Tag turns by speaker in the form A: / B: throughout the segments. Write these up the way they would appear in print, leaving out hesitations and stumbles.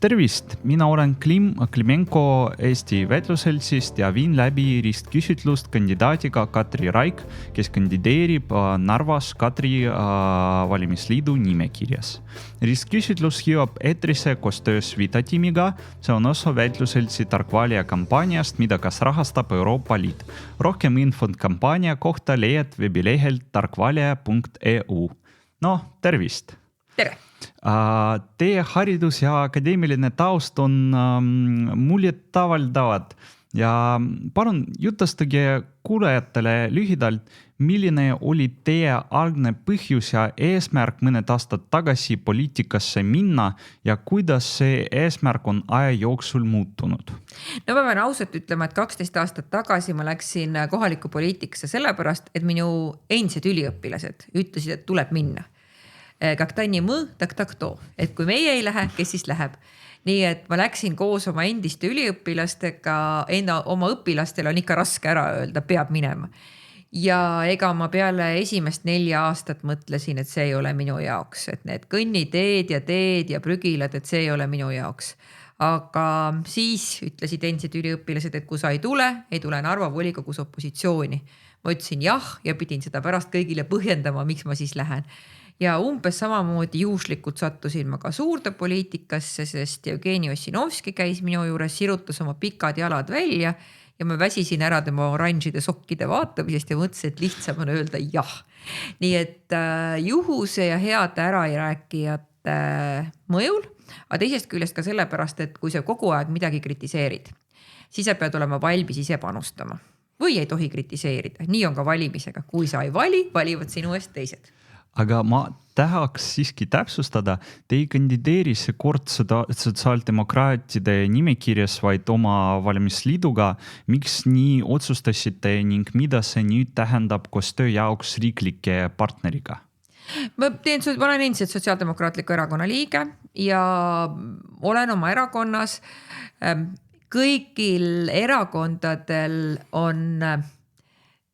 A: Tervist, mina olen Klimenko Eesti Vetluseltsist ja viin läbi ristküsitlust kandidaadiga Katri Raik, kes kandideerib Narvas Katri valimisliidu nimekirjas. Ristküsitlus jõuab eetrisse koostöös Vitatiimiga, see on osa Vetluseltsi tarkvalija kampaaniast, mida kas rahastab Euroopa Liit. Rohkem infot kampaania kohta leiad veebilehelt tarkvalija.eu. No, tervist!
B: Tere!
A: Teie haridus ja akadeemiline taust on muljet avaldavad ja palun jutustage kuulajatele lühidalt, milline oli teie algne põhjus ja eesmärk mõned aastad tagasi poliitikasse minna ja kuidas see eesmärk on aja jooksul muutunud?
B: No ma pean ausalt ütlema, et 12 aastat tagasi ma läksin kohaliku poliitikasse sellepärast, et minu endised üliõpilased ütlesid, et tuleb minna. Et kui meie ei lähe, kes siis läheb. Nii et ma läksin koos oma endiste üliõpilastega, oma õpilastel on ikka raske ära öelda, peab minema. Ja ega ma peale esimest 4 aastat mõtlesin, et see ei ole minu jaoks, et need kõnniteed ja prügilad, et see ei ole minu jaoks. Aga siis ütlesid endised üliõpilased, et kui sa ei tule Narva volikogus opositsiooni. Ma ütlesin jah ja pidin seda pärast kõigile põhjendama, miks ma siis lähen. Ja umbes samamoodi juhuslikult sattusin ma ka suurde poliitikasse, sest Jevgeni Ossinovski käis minu juures, sirutas oma pikad jalad välja ja ma väsisin ära tema oranžide sokkide vaatamisest ja mõtlesin, et lihtsam on öelda jah. Nii et juhuse ja heade ärarääkijate mõjul, aga teisest küljest ka sellepärast, et kui sa kogu aeg midagi kritiseerid, siis sa pead olema valmis ise panustama või ei tohi kritiseerida. Nii on ka valimisega. Kui sa ei vali, valivad sinu eest teised.
A: Aga ma tahaks siiski täpsustada, te ei kandideeri see kord sotsiaaldemokraatide nimekirjas, vaid oma valimisliiduga. Miks nii otsustasite ning mida see nüüd tähendab koostöö jaoks riiklike partneriga?
B: Ma olen endiselt Sotsiaaldemokraatliku erakonna liige ja olen oma erakonnas. Kõigil erakondadel on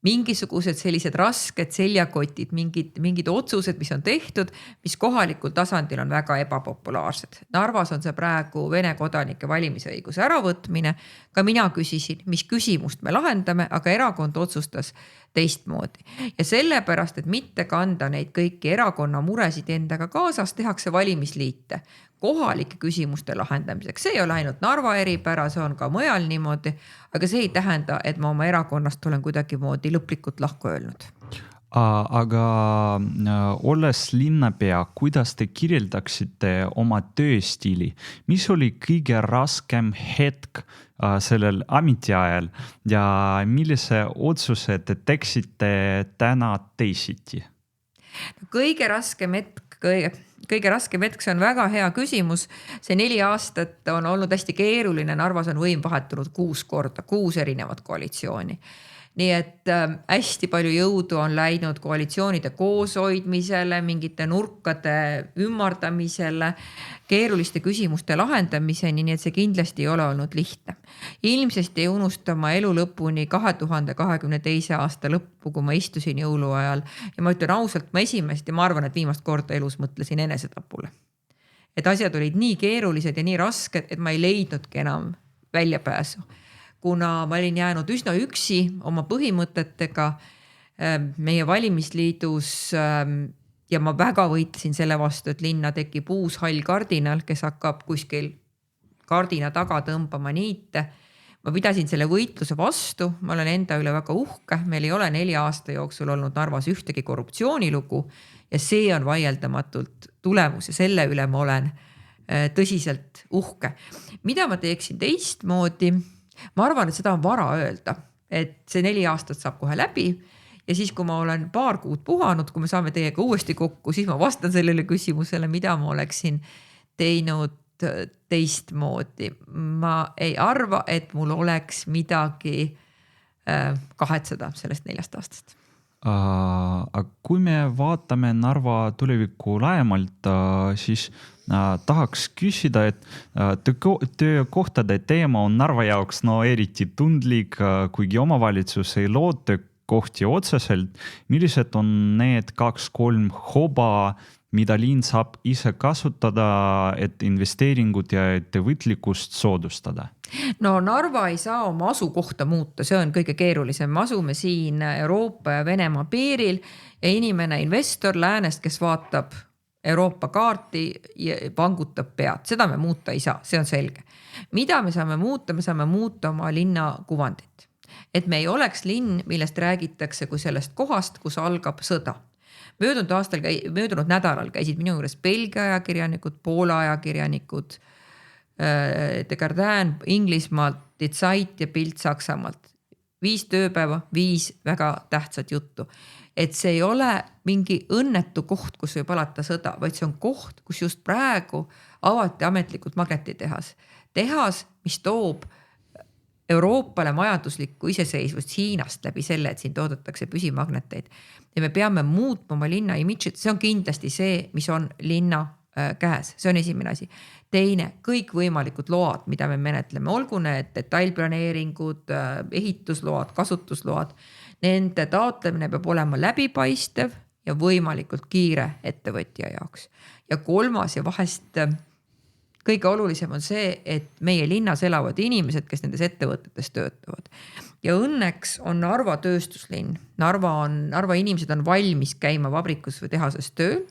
B: mingisugused sellised rasked seljakotid, mingid otsused, mis on tehtud, mis kohalikul tasandil on väga ebapopulaarsed. Narvas on see praegu Vene kodanike valimisõiguse äravõtmine. Ka mina küsisin, mis küsimust me lahendame, aga erakond otsustas teistmoodi. Ja sellepärast, et mitte kanda neid kõiki erakonna muresid endaga kaasas, tehakse valimisliite kohalike küsimuste lahendamiseks. See ei ole ainult Narva eripära, see on ka mujal niimoodi, aga see ei tähenda, et ma oma erakonnast olen kuidagi moodi lõplikult lahku öelnud.
A: Aga olles linnapea, kuidas te kirjeldaksite oma tööstiili? Mis oli kõige raskem hetk sellel ametiajal ja millise otsuse te teksite täna teisiti?
B: Kõige raskem hetk, see on väga hea küsimus. See 4 aastat on olnud hästi keeruline. Narvas on võim vahetunud 6 korda, 6 erinevat koalitsiooni. Nii et hästi palju jõudu on läinud koalitsioonide kooshoidmisele, mingite nurkade ümmardamisele, keeruliste küsimuste lahendamiseni, nii et see kindlasti ei ole olnud lihtne. Ilmselt ei unustama elu lõpuni 2022. aasta lõppu, kui ma istusin jõuluajal ja ma ütlen ausalt, ma esimest ja ma arvan, et viimast korda elus mõtlesin enesetapule. Et asjad olid nii keerulised ja nii rasked, et ma ei leidnudki enam väljapääsu. Kuna ma olin jäänud üsna üksi oma põhimõtetega meie valimisliidus ja ma väga võitlesin selle vastu, et linna tekib uus hall kardinal, kes hakkab kuskil kardina taga tõmbama niite. Ma pidasin selle võitluse vastu, ma olen enda üle väga uhke, meil ei ole 4 aasta jooksul olnud Narvas ühtegi korruptsioonilugu ja see on vaieldamatult tulemus ja selle üle ma olen tõsiselt uhke. Mida ma teeksin teistmoodi? Ma arvan, et seda on vara öelda, et see 4 aastat saab kohe läbi ja siis, kui ma olen 2 kuud puhanud, kui me saame teiega uuesti kokku, siis ma vastan sellele küsimusele, mida ma oleksin teinud teistmoodi. Ma ei arva, et mul oleks midagi kahetseda sellest 4 aastast.
A: Kui me vaatame Narva tulevikku laiemalt, siis tahaks küsida, et töökohtade teema on Narva jaoks eriti tundlik, kuigi omavalitsus ei loo töökohti otseselt. Millised on need 2-3 hoba mida linn saab ise kasutada, et investeeringut ja ettevõtlikkust soodustada?
B: No Narva ei saa oma asukohta muuta, see on kõige keerulisem. Me asume siin Euroopa ja Venemaa piiril ja inimene, investor läänest, kes vaatab Euroopa kaarti ja vangutab pead. Seda me muuta ei saa, see on selge. Mida me saame muuta? Me saame muuta oma linna kuvandit. Et me ei oleks linn, millest räägitakse kui sellest kohast, kus algab sõda. Möödunud nädalal käisid minu juures Belgia ajakirjanikud, Poola ajakirjanikud, De Guardian Inglismaalt, Die Zeit ja Bild Saksamaalt. 5 tööpäeva, 5 väga tähtsat juttu. Et see ei ole mingi õnnetu koht, kus võib alata sõda, vaid see on koht, kus just praegu avati ametlikult magnetitehas. Tehas, mis toob Euroopale majanduslikku iseseisvust Hiinast läbi selle, et siin toodetakse püsimagneteid. Ja me peame muutma oma linna imidžit. See on kindlasti see, mis on linna käes. See on esimene asi. Teine, kõik võimalikud load, mida me menetleme, olgu need detailplaneeringud, ehitusload, kasutusload, nende taotlemine peab olema läbipaistev ja võimalikult kiire ettevõtja jaoks. Ja kolmas ja vahest kõige olulisem on see, et meie linnas elavad inimesed, kes nendes ettevõtetes töötavad. Ja õnneks on Narva tööstuslinn. Narva inimesed on valmis käima vabrikus või tehases tööl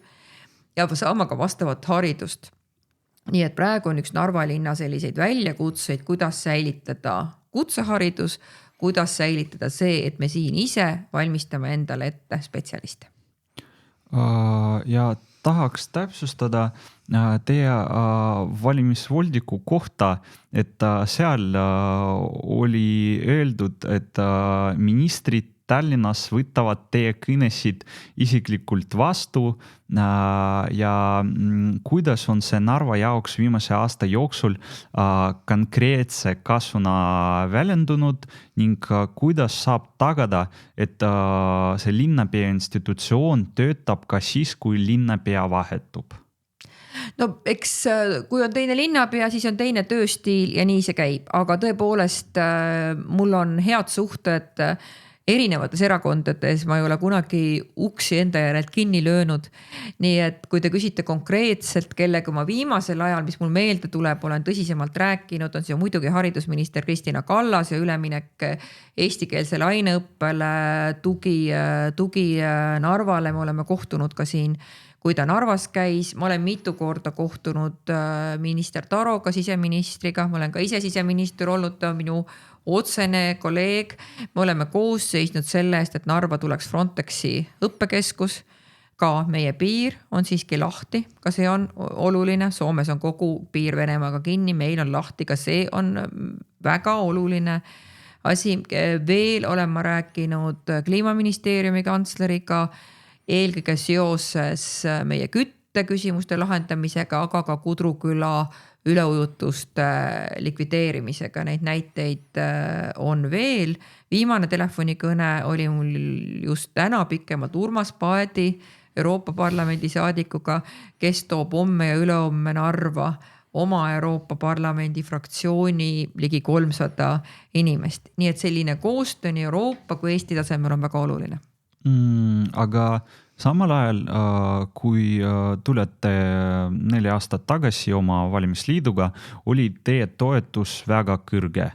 B: ja saama ka vastavat haridust. Nii et praegu on üks Narva linna selliseid väljakutseid, kuidas säilitada kutseharidus, kuidas säilitada see, et me siin ise valmistame endale ette spetsialiste.
A: Ja tahaks täpsustada teie valimisvoldiku kohta, et seal oli öeldud, et ministrid Tallinnas võtavad teie kõnesid isiklikult vastu ja kuidas on see Narva jaoks viimase aasta jooksul konkreetse kasvuna väljendunud ning kuidas saab tagada, et see linnapea institutsioon töötab ka siis, kui linnapea vahetub?
B: No eks kui on teine linnapea, siis on teine tööstiil ja nii see käib, aga tõepoolest mul on head suhted erinevates erakondades, ma ei ole kunagi uksi enda järelt kinni löönud. Nii et kui te küsite konkreetselt, kellega ma viimasel ajal, mis mul meelde tuleb, olen tõsisemalt rääkinud, on see muidugi haridusminister Kristina Kallas ja üleminek eestikeelsele aineõppele, tugi Narvale, me oleme kohtunud ka siin, kui ta Narvas käis, ma olen mitu korda kohtunud minister Taroga, siseministriga, ma olen ka ise siseminister olnud, ta on minu otsene kolleeg. Me oleme koos seisnud selle eest, et Narva tuleks Frontexi õppekeskus. Ka meie piir on siiski lahti, ka see on oluline. Soomes on kogu piir Venemaaga kinni, meil on lahti, ka see on väga oluline asi. Veel olen ma rääkinud Kliimaministeeriumi kantsleriga, eelkõige seoses meie kütteküsimuste lahendamisega, aga ka Kudruküla üleujutuste likvideerimisega. Neid näiteid on veel. Viimane telefonikõne oli mul just täna pikemalt Urmas Paedi Euroopa Parlamendi saadikuga, kes toob homme ja ülehomme Narva oma Euroopa Parlamendi fraktsiooni ligi 300 inimest. Nii et selline koostöö nii Euroopa kui Eesti tasemel on väga oluline.
A: Aga samal ajal, kui tulete 4 aastat tagasi oma valimisliiduga, oli teie toetus väga kõrge.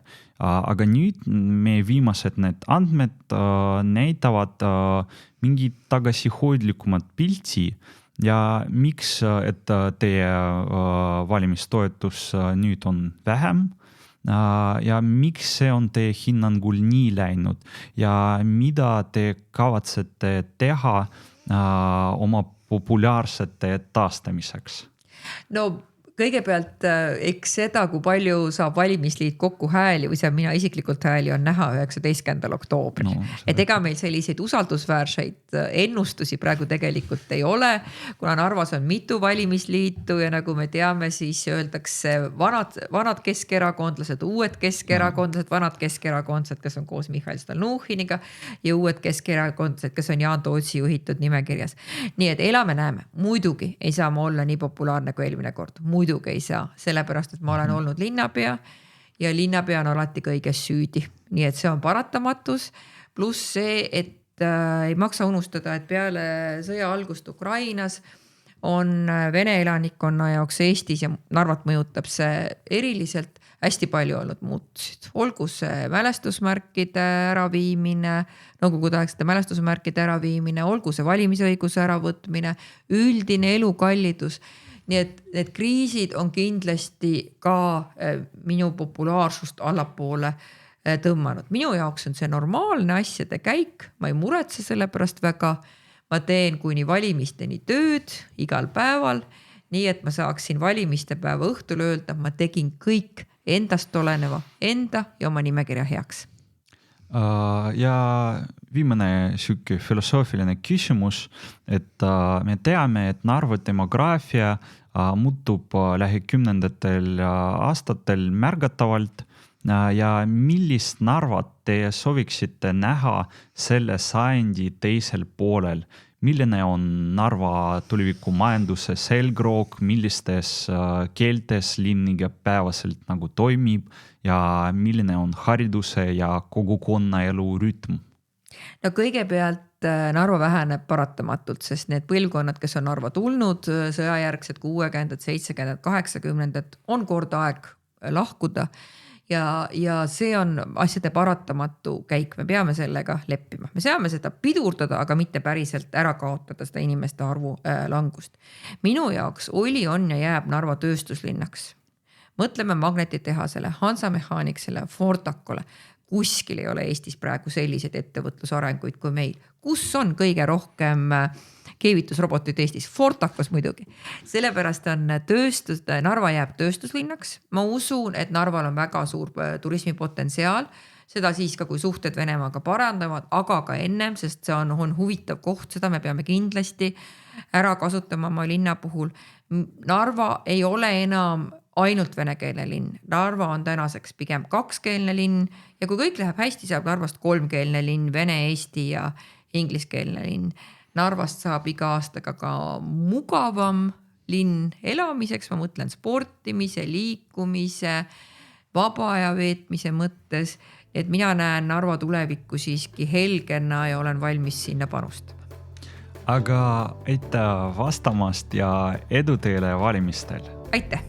A: Aga nüüd meie viimased need andmed näitavad mingid tagasihoidlikumat pilti ja miks, et teie valimistoetus nüüd on vähem ja miks see on teie hinnangul nii läinud ja mida te kavatsete teha oma populaarsete taastamiseks? No kõigepealt eks seda, kui palju saab valimisliit kokku hääli või see mina isiklikult hääli on näha 19. oktoobril. Et ega meil selliseid usaldusväärseid ennustusi praegu tegelikult ei ole, kuna Narvas on mitu valimisliitu ja nagu me teame, siis öeldakse vanad keskerakondlased, uued keskerakondlased, vanad keskerakondlased, kes on koos Mihhail Stalnuhhiniga ja uued keskerakondlased, kes on Jaan Tootsi juhitud nimekirjas. Nii et elame näeme, muidugi ei saa ma olla nii populaarne kui eelmine kord. Muidugi ei saa, sellepärast, et ma olen olnud linnapea ja linnapea on alati kõiges süüdi. Nii et see on paratamatus. Pluss see, et ei maksa unustada, et peale sõja algust Ukrainas
B: on vene elanikkonna jaoks Eestis ja Narvat mõjutab see eriliselt hästi palju olnud muutusid. Olgu see mälestusmärkide äraviimine, nõukogudeaegsete mälestusmärkide äraviimine, olgu see valimisõiguse äravõtmine, üldine elukallidus. Nii et need kriisid on kindlasti ka minu populaarsust allapoole tõmmanud. Minu jaoks on see normaalne asjade käik, ma ei muretse selle pärast väga. Ma teen kuni valimisteni tööd igal päeval, nii et ma saaksin valimiste päeva õhtul öelda, ma tegin kõik endast oleneva enda ja oma nimekirja heaks.
A: Ja viimane süke filosoofiline küsimus, et me teame, et Narva demograafia muutub lähikümnendatel aastatel märgatavalt ja millist Narvat te sooviksite näha selle sajandi teisel poolel? Milline on Narva tuleviku majanduse selgroog, millistes keeltes linn igapäevaselt nagu toimib ja milline on hariduse ja kogukonna-elu rütm?
B: No kõigepealt Narva väheneb paratamatult, sest need põlvkonnad, kes on Narva tulnud, sõjajärgsed 60, 70, 80, on kord aeg lahkuda. Ja see on asjade paratamatu käik, me peame sellega leppima. Me saame seda pidurdada, aga mitte päriselt ära kaotada seda inimeste arvu langust. Minu jaoks oli, on ja jääb Narva tööstuslinnaks. Mõtleme magnetitehasele, Hansa Mechaanicsele, Fortacole. Kuskil ei ole Eestis praegu selliseid ettevõtlusarenguid kui meil. Kus on kõige rohkem keevitusrobotit Eestis? Fortacos muidugi. Sellepärast on Narva jääb tööstuslinnaks. Ma usun, et Narval on väga suur turismipotentsiaal. Seda siis ka, kui suhted Venemaaga parandavad, aga ka ennem, sest see on huvitav koht. Seda me peame kindlasti ära kasutama oma linna puhul. Narva ei ole enam ainult venekeelne linn. Narva on tänaseks pigem kakskeelne linn ja kui kõik läheb hästi, saab Narvast kolmkeelne linn, vene, eesti ja ingliskeelne linn. Narvast saab iga aastaga ka mugavam linn elamiseks, ma mõtlen sportimise, liikumise, vaba aja veetmise mõttes, et mina näen Narva tulevikku siiski helgena ja olen valmis sinna panustama.
A: Aga aitäh vastamast ja edu teile valimistel!
B: Aitäh!